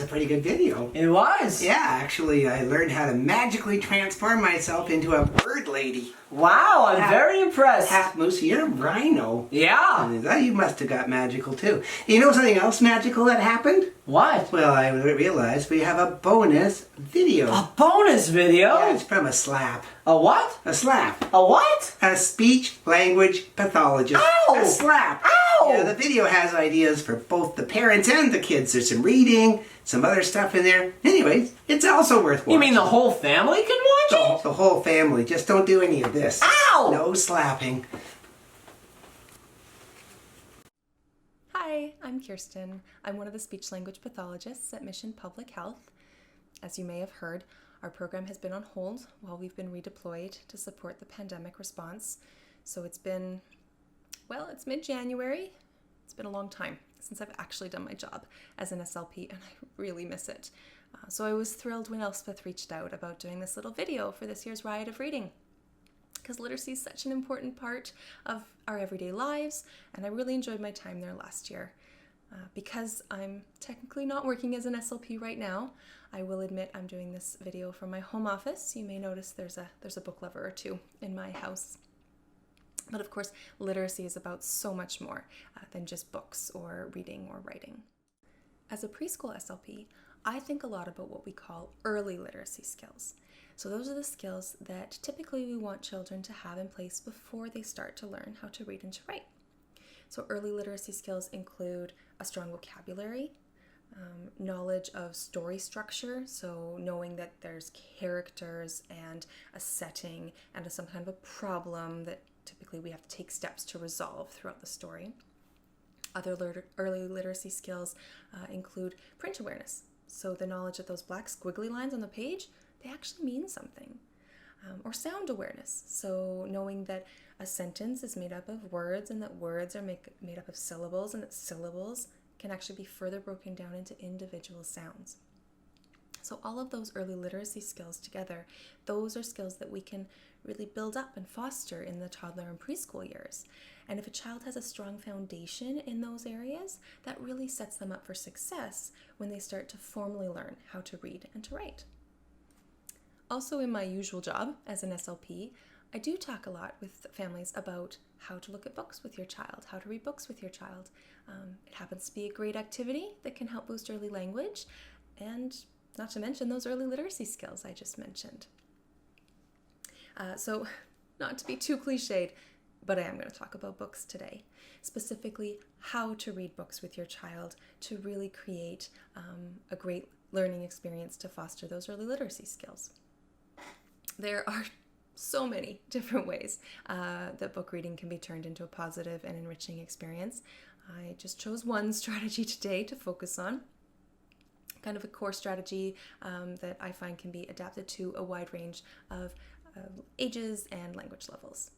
a pretty good video. It was? Yeah, actually, I learned how to magically transform myself into a bird lady. Wow, I'm very impressed. Half moose, you're a rhino. Yeah. You must have got magical too. You know something else magical that happened? What? Well, I realized we have a bonus video. A bonus video? Yeah, it's from a slap. A what? A slap. A what? A speech language pathologist. Ow! A slap. Ow! Yeah, the video has ideas for both the parents and the kids. There's some reading, some other stuff in there. Anyways, it's also worth watching. You mean the whole family can watch it? The whole family. Just don't do any of this. Ow! No slapping. Hi, I'm Kirstin. I'm one of the speech language pathologists at Mission Public Health. As you may have heard, our program has been on hold while we've been redeployed to support the pandemic response. So it's mid-January. It's been a long time since I've actually done my job as an SLP, and I really miss it. So I was thrilled when Elspeth reached out about doing this little video for this year's Riot of Reading, because literacy is such an important part of our everyday lives, and I really enjoyed my time there last year. Because I'm technically not working as an SLP right now, I will admit I'm doing this video from my home office. You may notice there's a book lover or two in my house. But of course, literacy is about so much more than just books or reading or writing. As a preschool SLP, I think a lot about what we call early literacy skills. So those are the skills that typically we want children to have in place before they start to learn how to read and to write. So early literacy skills include a strong vocabulary, knowledge of story structure, so knowing that there's characters and a setting and some kind of a problem that typically we have to take steps to resolve throughout the story. Other early literacy skills include print awareness, so the knowledge that those black squiggly lines on the page, they actually mean something. Or sound awareness, so knowing that a sentence is made up of words and that words are made up of syllables and that syllables can actually be further broken down into individual sounds. So all of those early literacy skills together, those are skills that we can really build up and foster in the toddler and preschool years. And if a child has a strong foundation in those areas, that really sets them up for success when they start to formally learn how to read and to write. Also, in my usual job as an SLP, I do talk a lot with families about how to look at books with your child, how to read books with your child. It happens to be a great activity that can help boost early language, and not to mention those early literacy skills I just mentioned. So, not to be too cliched, but I am going to talk about books today. Specifically, how to read books with your child to really create a great learning experience to foster those early literacy skills. There are so many different ways that book reading can be turned into a positive and enriching experience. I just chose one strategy today to focus on, kind of a core strategy that I find can be adapted to a wide range of ages and language levels.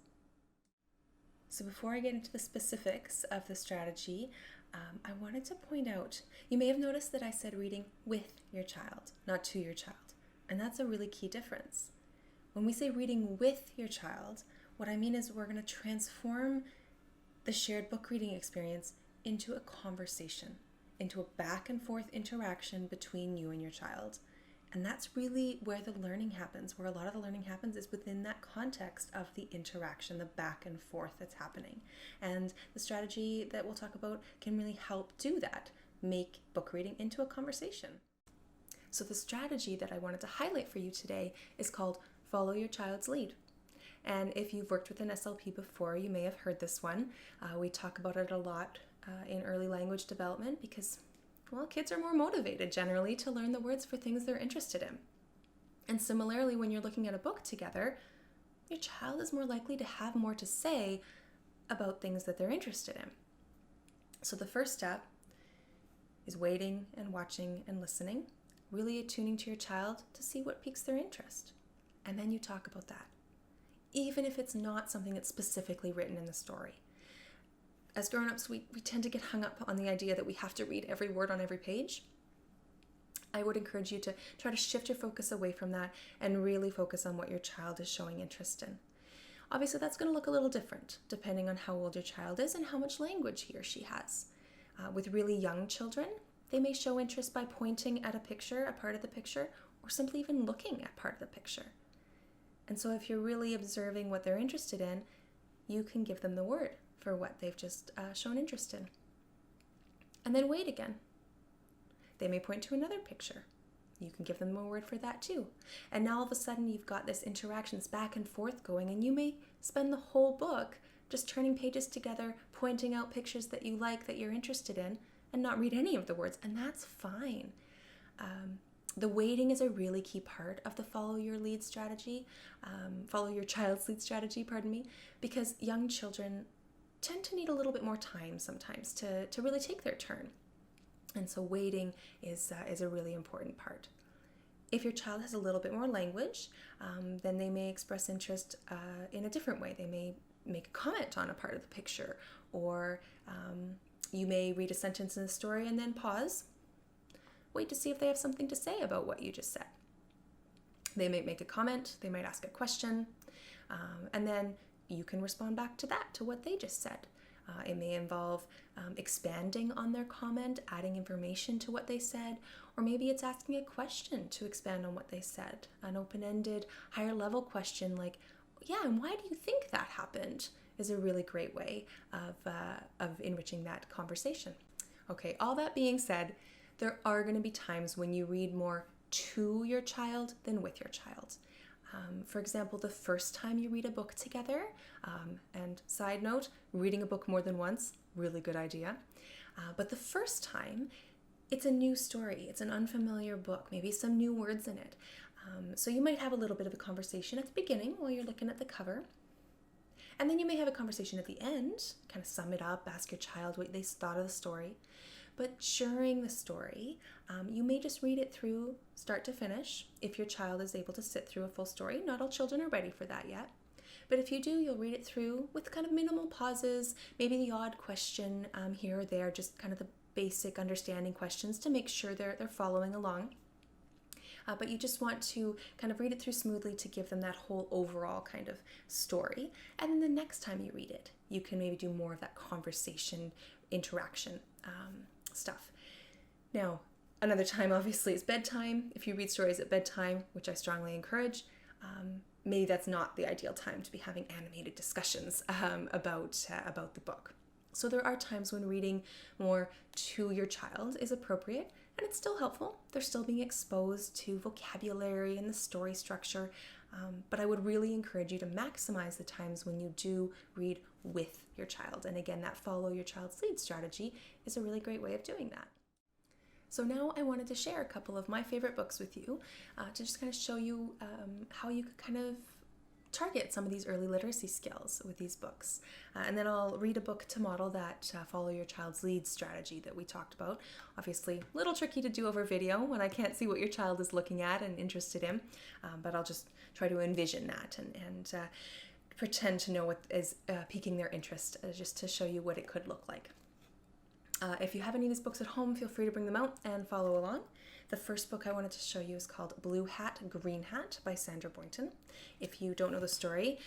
So before I get into the specifics of the strategy, I wanted to point out, you may have noticed that I said reading with your child, not to your child, and that's a really key difference. When we say reading with your child, what I mean is we're going to transform the shared book reading experience into a conversation, into a back and forth interaction between you and your child. And that's really where the learning happens, where a lot of the learning happens is within that context of the interaction, the back and forth that's happening. And the strategy that we'll talk about can really help do that, make book reading into a conversation. So the strategy that I wanted to highlight for you today is called Follow Your Child's Lead. And if you've worked with an SLP before, you may have heard this one. We talk about it a lot in early language development because, well, kids are more motivated generally to learn the words for things they're interested in. And similarly, when you're looking at a book together, your child is more likely to have more to say about things that they're interested in. So the first step is waiting and watching and listening, really attuning to your child to see what piques their interest. And then you talk about that, even if it's not something that's specifically written in the story. As grown-ups, we tend to get hung up on the idea that we have to read every word on every page. I would encourage you to try to shift your focus away from that and really focus on what your child is showing interest in. Obviously, that's going to look a little different depending on how old your child is and how much language he or she has. With really young children, They may show interest by pointing at a picture, a part of the picture, or simply even looking at part of the picture. And so if you're really observing what they're interested in, you can give them the word for what they've just shown interest in. And then wait again. They may point to another picture. You can give them a word for that too. And now all of a sudden you've got this interactions back and forth going, and you may spend the whole book just turning pages together, pointing out pictures that you like, that you're interested in, and not read any of the words, and that's fine. The waiting is a really key part of the follow your child's lead strategy, because young children tend to need a little bit more time sometimes to really take their turn. And so waiting is a really important part. If your child has a little bit more language, then they may express interest in a different way. They may make a comment on a part of the picture, or you may read a sentence in the story and then pause. Wait to see if they have something to say about what you just said. They might make a comment, they might ask a question, and then you can respond back to that, to what they just said. It may involve expanding on their comment, adding information to what they said, or maybe it's asking a question to expand on what they said. An open-ended, higher-level question like, yeah, and why do you think that happened? Is a really great way of enriching that conversation. Okay, all that being said, there are going to be times when you read more to your child than with your child. For example, the first time you read a book together, and side note, reading a book more than once, really good idea. But the first time, it's a new story, it's an unfamiliar book, maybe some new words in it. So you might have a little bit of a conversation at the beginning while you're looking at the cover. And then you may have a conversation at the end, kind of sum it up, ask your child what they thought of the story. But during the story, you may just read it through start to finish if your child is able to sit through a full story. Not all children are ready for that yet. But if you do, you'll read it through with kind of minimal pauses, maybe the odd question here or there, just kind of the basic understanding questions to make sure they're following along. But you just want to kind of read it through smoothly to give them that whole overall kind of story. And then the next time you read it, you can maybe do more of that conversation, interaction stuff. Now, another time obviously is bedtime. If you read stories at bedtime, which I strongly encourage, maybe that's not the ideal time to be having animated discussions about the book. So there are times when reading more to your child is appropriate, and it's still helpful. They're still being exposed to vocabulary and the story structure, but I would really encourage you to maximize the times when you do read with your child. And again, that follow your child's lead strategy is a really great way of doing that. So now I wanted to share a couple of my favorite books with you to just kind of show you how you could kind of target some of these early literacy skills with these books. And then I'll read a book to model that follow your child's lead strategy that we talked about. Obviously, a little tricky to do over video when I can't see what your child is looking at and interested in, but I'll just try to envision that and pretend to know what is piquing their interest, just to show you what it could look like. If you have any of these books at home, feel free to bring them out and follow along. The first book I wanted to show you is called Blue Hat, Green Hat by Sandra Boynton. If you don't know the story,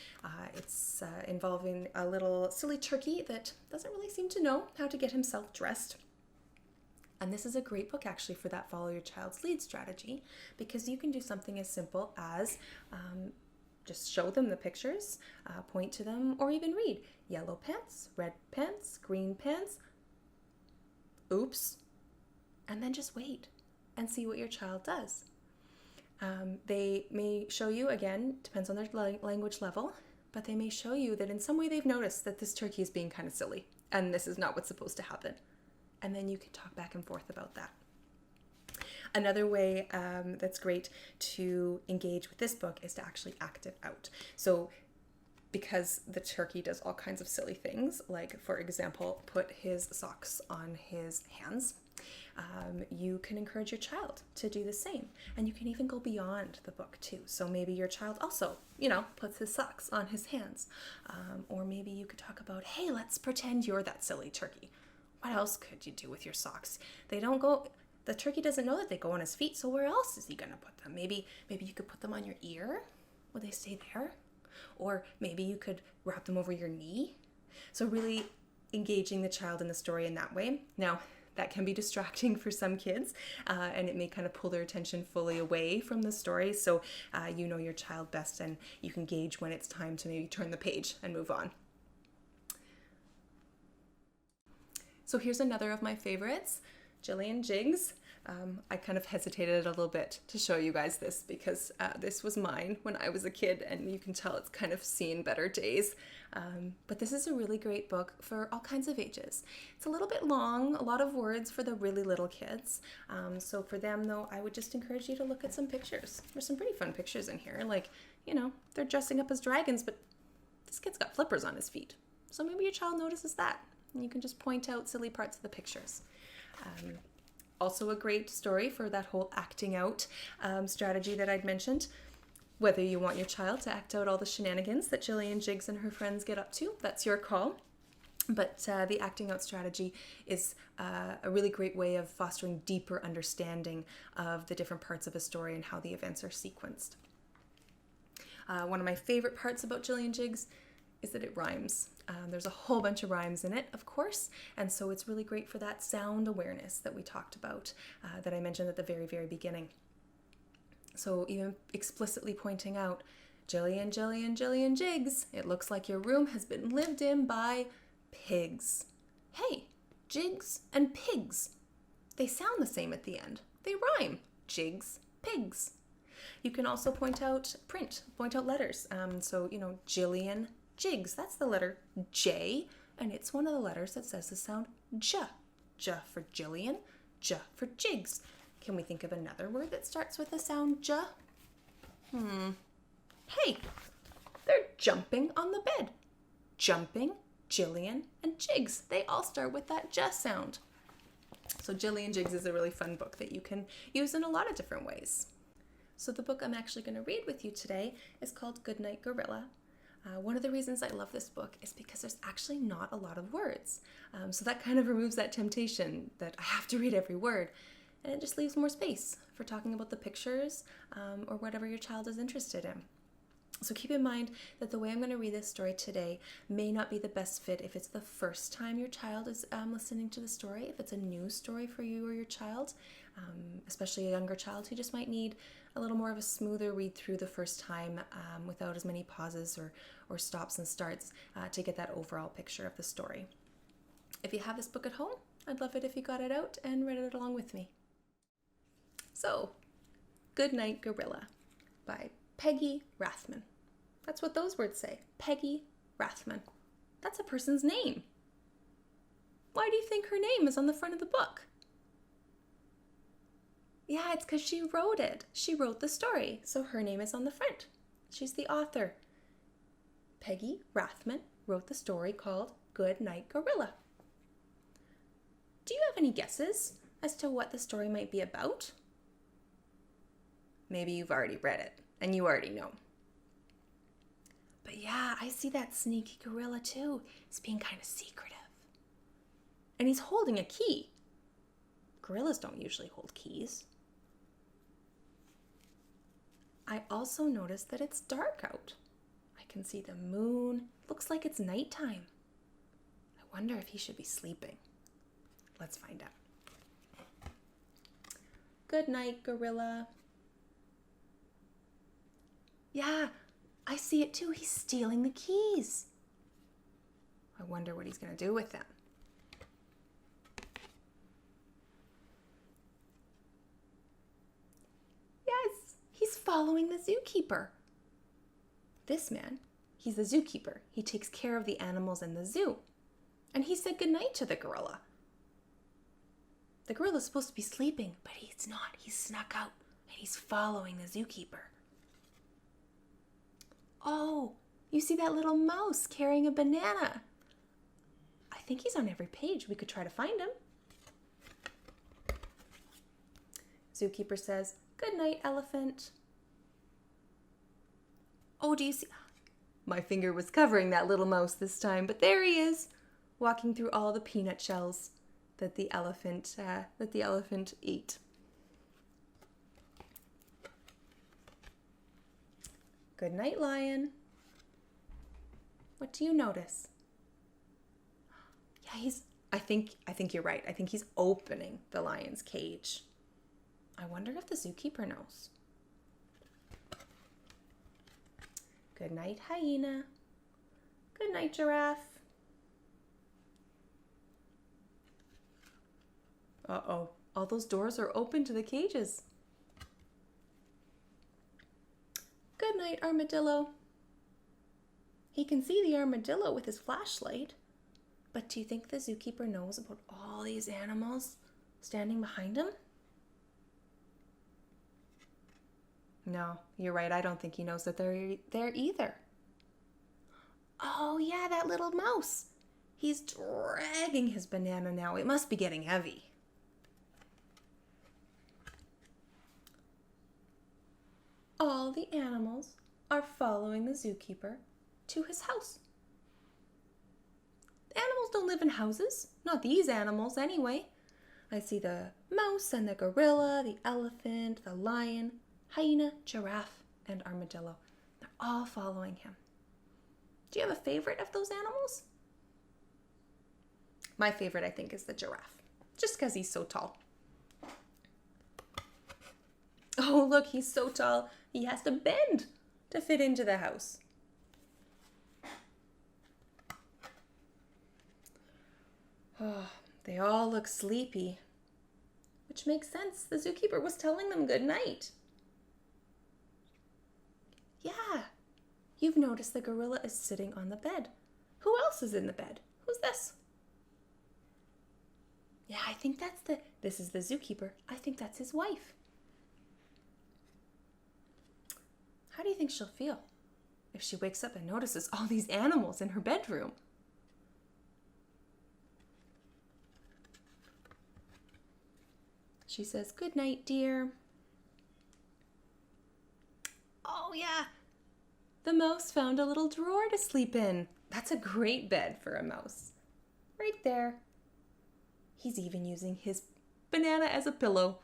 it's involving a little silly turkey that doesn't really seem to know how to get himself dressed. And this is a great book actually for that follow your child's lead strategy, because you can do something as simple as just show them the pictures, point to them, or even read yellow pants, red pants, green pants, oops, and then just wait and see what your child does. They may show you, again, depends on their language level, but they may show you that in some way they've noticed that this turkey is being kind of silly and this is not what's supposed to happen. And then you can talk back and forth about that. Another way that's great to engage with this book is to actually act it out. So because the turkey does all kinds of silly things, like, for example, put his socks on his hands, you can encourage your child to do the same. And you can even go beyond the book too. So maybe your child also, puts his socks on his hands. Or maybe you could talk about, hey, let's pretend you're that silly turkey. What else could you do with your socks? The turkey doesn't know that they go on his feet, so where else is he going to put them? Maybe you could put them on your ear. Would they stay there? Or maybe you could wrap them over your knee. So really engaging the child in the story in that way. Now, that can be distracting for some kids, and it may kind of pull their attention fully away from the story. So you know your child best, and you can gauge when it's time to maybe turn the page and move on. So here's another of my favorites, Gillian Jiggs. I kind of hesitated a little bit to show you guys this because this was mine when I was a kid, and you can tell it's kind of seen better days. But this is a really great book for all kinds of ages. It's a little bit long, a lot of words for the really little kids. So for them though, I would just encourage you to look at some pictures. There's some pretty fun pictures in here. Like, you know, they're dressing up as dragons, but this kid's got flippers on his feet. So maybe your child notices that. And you can just point out silly parts of the pictures. Also a great story for that whole acting out strategy that I'd mentioned. Whether you want your child to act out all the shenanigans that Gillian Jiggs and her friends get up to, that's your call. But the acting out strategy is a really great way of fostering deeper understanding of the different parts of a story and how the events are sequenced. One of my favorite parts about Gillian Jiggs is that it rhymes. There's a whole bunch of rhymes in it, of course, and so it's really great for that sound awareness that we talked about, that I mentioned at the very, very beginning. So even explicitly pointing out, Gillian, Gillian, Gillian Jiggs, it looks like your room has been lived in by pigs. Hey, Jiggs and pigs. They sound the same at the end. They rhyme. Jiggs, pigs. You can also point out letters. So, you know, Gillian Jiggs, that's the letter J, and it's one of the letters that says the sound J. J for Gillian, J for Jiggs. Can we think of another word that starts with the sound J? Hey, they're jumping on the bed. Jumping, Gillian, and Jiggs. They all start with that J sound. So Gillian Jiggs is a really fun book that you can use in a lot of different ways. So the book I'm actually going to read with you today is called Goodnight Gorilla. One of the reasons I love this book is because there's actually not a lot of words. So that kind of removes that temptation that I have to read every word. And it just leaves more space for talking about the pictures or whatever your child is interested in. So keep in mind that the way I'm going to read this story today may not be the best fit if it's the first time your child is listening to the story, if it's a new story for you or your child, especially a younger child who just might need a little more of a smoother read through the first time without as many pauses or stops and starts to get that overall picture of the story. If you have this book at home, I'd love it if you got it out and read it along with me. So, Goodnight Gorilla by Peggy Rathman. That's what those words say. Peggy Rathman. That's a person's name. Why do you think her name is on the front of the book? Yeah, it's because she wrote it. She wrote the story, so her name is on the front. She's the author. Peggy Rathman wrote the story called Goodnight Gorilla. Do you have any guesses as to what the story might be about? Maybe you've already read it and you already know. But yeah, I see that sneaky gorilla too. He's being kind of secretive. And he's holding a key. Gorillas don't usually hold keys. I also noticed that it's dark out. I can see the moon. Looks like it's nighttime. I wonder if he should be sleeping. Let's find out. Good night, gorilla. Yeah, I see it too. He's stealing the keys. I wonder what he's going to do with them. Yes, he's following the zookeeper. This man, he's the zookeeper. He takes care of the animals in the zoo. And he said goodnight to the gorilla. The gorilla's supposed to be sleeping, but he's not. He's snuck out and he's following the zookeeper. Oh, you see that little mouse carrying a banana. I think he's on every page. We could try to find him. Zookeeper says, "Good night, elephant." Oh, do you see? My finger was covering that little mouse this time, but there he is, walking through all the peanut shells that the elephant ate. Good night, lion. What do you notice? Yeah, I think you're right. I think he's opening the lion's cage. I wonder if the zookeeper knows. Good night, hyena. Good night, giraffe. Uh-oh. All those doors are open to the cages. Good night, armadillo. He can see the armadillo with his flashlight. But do you think the zookeeper knows about all these animals standing behind him? No, you're right. I don't think he knows that they're there either. Oh, yeah, that little mouse. He's dragging his banana now. It must be getting heavy. All the animals are following the zookeeper to his house. The animals don't live in houses. Not these animals, anyway. I see the mouse and the gorilla, the elephant, the lion, hyena, giraffe, and armadillo. They're all following him. Do you have a favorite of those animals? My favorite, I think, is the giraffe, just because he's so tall. Oh, look, he's so tall, he has to bend to fit into the house. Oh, they all look sleepy, which makes sense. The zookeeper was telling them good night. Yeah, you've noticed the gorilla is sitting on the bed. Who else is in the bed? Who's this? Yeah, I think this is the zookeeper. I think that's his wife. How do you think she'll feel if she wakes up and notices all these animals in her bedroom? She says, "Good night, dear." Oh, yeah. The mouse found a little drawer to sleep in. That's a great bed for a mouse. Right there. He's even using his banana as a pillow.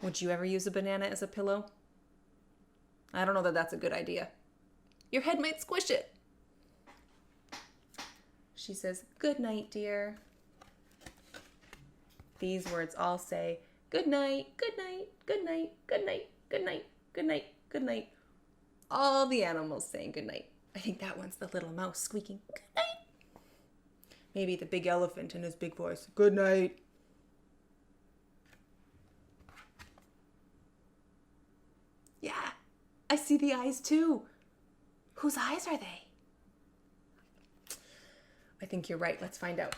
Would you ever use a banana as a pillow? I don't know that that's a good idea. Your head might squish it. She says, "Good night, dear." These words all say, "Good night, good night, good night, good night, good night, good night, good night." All the animals saying good night. I think that one's the little mouse squeaking, "Good night." Maybe the big elephant in his big voice, "Good night." Yeah, I see the eyes too. Whose eyes are they? I think you're right. Let's find out.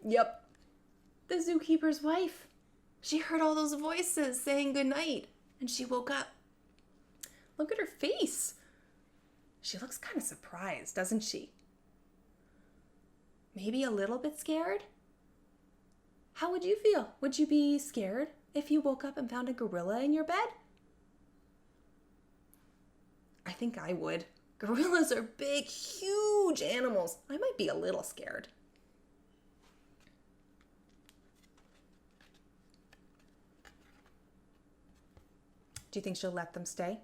Yep. The zookeeper's wife. She heard all those voices saying goodnight, and she woke up. Look at her face. She looks kind of surprised, doesn't she? Maybe a little bit scared? How would you feel? Would you be scared if you woke up and found a gorilla in your bed? I think I would. Gorillas are big, huge animals. I might be a little scared. Do you think she'll let them stay?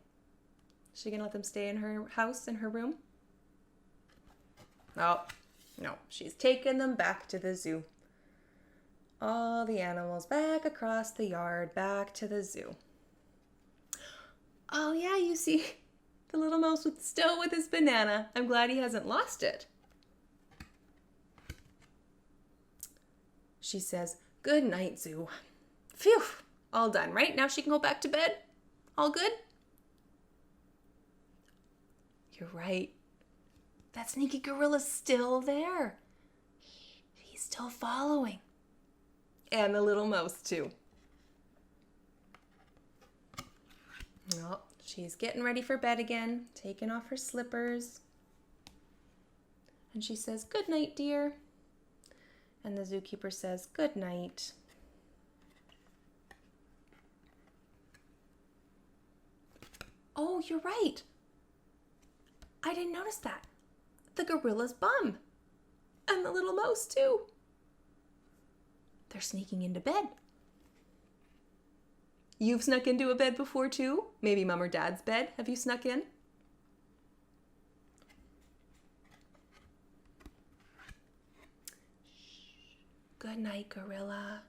Is she gonna let them stay in her house, in her room? Oh, no. She's taking them back to the zoo. All the animals back across the yard, back to the zoo. Oh yeah, you see the little mouse still with his banana. I'm glad he hasn't lost it. She says, "Good night, zoo." Phew, all done, right? Now she can go back to bed? All good? You're right. That sneaky gorilla's still there. He's still following. And the little mouse, too. Oh, she's getting ready for bed again, taking off her slippers. And she says, "Good night, dear." And the zookeeper says, "Good night." Oh, you're right. I didn't notice that. The gorilla's bum. And the little mouse, too. They're sneaking into bed. You've snuck into a bed before, too? Maybe mom or dad's bed. Have you snuck in? Good night, gorilla.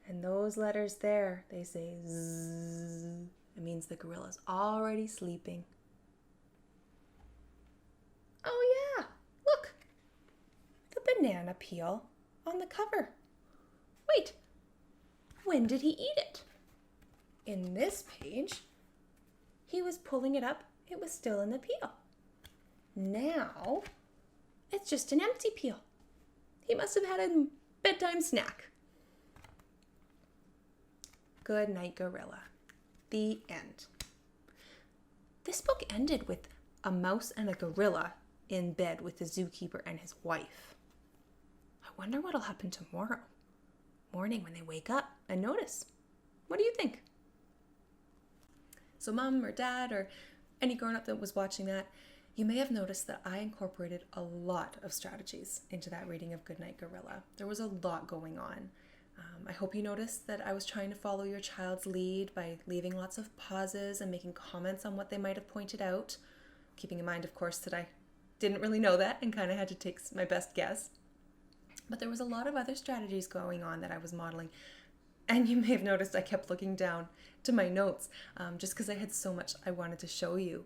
And those letters there, they say zzz. It means the gorilla's already sleeping. Oh yeah, look, the banana peel on the cover. Wait, when did he eat it? In this page, he was pulling it up, it was still in the peel. Now, it's just an empty peel. He must have had a bedtime snack. Good night, gorilla. The end. This book ended with a mouse and a gorilla in bed with the zookeeper and his wife. I wonder what'll happen tomorrow morning when they wake up and notice. What do you think? So mom or dad or any grown-up that was watching that, you may have noticed that I incorporated a lot of strategies into that reading of Goodnight Gorilla. There was a lot going on. I hope you noticed that I was trying to follow your child's lead by leaving lots of pauses and making comments on what they might have pointed out, keeping in mind, of course, that I didn't really know that and kind of had to take my best guess. But there was a lot of other strategies going on that I was modeling. And you may have noticed I kept looking down to my notes just because I had so much I wanted to show you.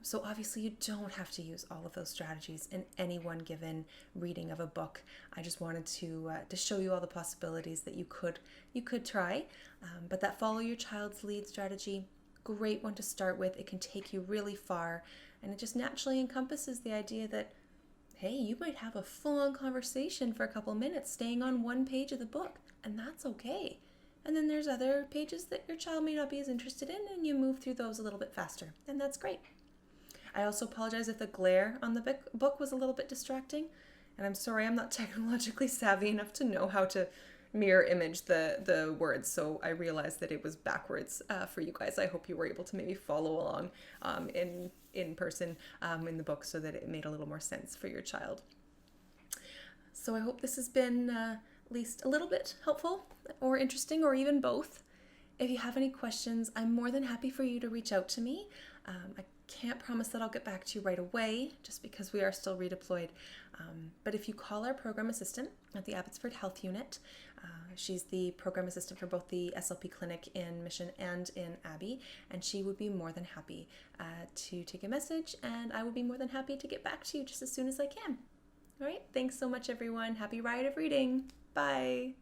So obviously you don't have to use all of those strategies in any one given reading of a book. I just wanted to show you all the possibilities that you could try. But that follow your child's lead strategy, great one to start with. It can take you really far, and it just naturally encompasses the idea that, hey, you might have a full-on conversation for a couple minutes staying on one page of the book, and that's okay. And then there's other pages that your child may not be as interested in, and you move through those a little bit faster, and that's great. I also apologize if the glare on the book was a little bit distracting, and I'm sorry I'm not technologically savvy enough to know how to mirror image the words, so I realized that it was backwards for you guys. I hope you were able to maybe follow along in person in the book so that it made a little more sense for your child. So I hope this has been at least a little bit helpful or interesting, or even both. If you have any questions, I'm more than happy for you to reach out to me. I can't promise that I'll get back to you right away, just because we are still redeployed. But if you call our program assistant at the Abbotsford Health Unit, she's the program assistant for both the SLP clinic in Mission and in Abbey, and she would be more than happy to take a message, and I would be more than happy to get back to you just as soon as I can. All right, thanks so much, everyone. Happy Riot of Reading. Bye.